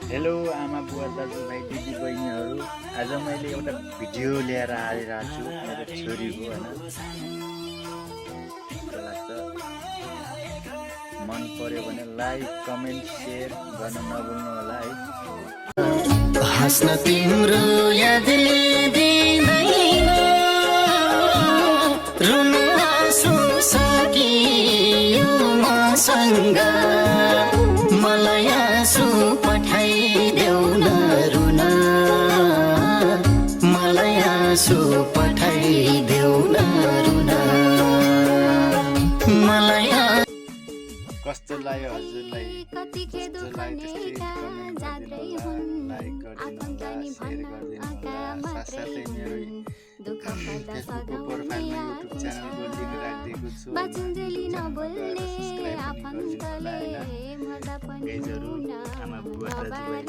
Hello आमा बुवा दाजुभाइ दिदी बहिनीहरू, आज मैले एउटा भिडियो लिएर आइरहेको छु मेरो छोरीको होइन। लाग्छ मन पर्यो भने लाइक कमेन्ट सेयर गर्न नभुल्नु होला है। हाँस्न तिम्रो यादले दिँदैन, रुन आँसु सकियो मसँग, मलाई आँसु पठाइदेऊ न रुन, मलाई आँसु पठाइदेऊ न रुन, मलाई कस्तो लाग्यो हजुरलाई? कस्तो लाग्यो त्यस्तै कमेन्ट गरिदिनु होला, लाइक गरिदिनु होला, सेयर गरिदिनु होला। साथसाथै मेरो फेसबुकको प्रोफाइलमा युट्युब च्यानलको लिङ्क राखिदिएको छु, सब्सक्राइब गरिदिनु होला होइन। गाइजहरू आमा बुवा दाजुभाइ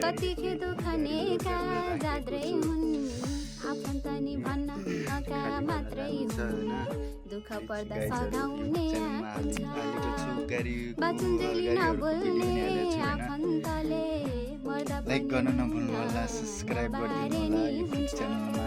कतिखे दुखनेका जाद्रै हुन्, आफन्त नि भन्न नका मात्रै हुन्, दुःख पर्दा सघाउने बाचुन्जेली नबोल्ने आफन्तले मर्दा लाइक गर्न नभुल्नु होला, सब्सक्राइब गरिदिनु होला युट्युब च्यानलमा।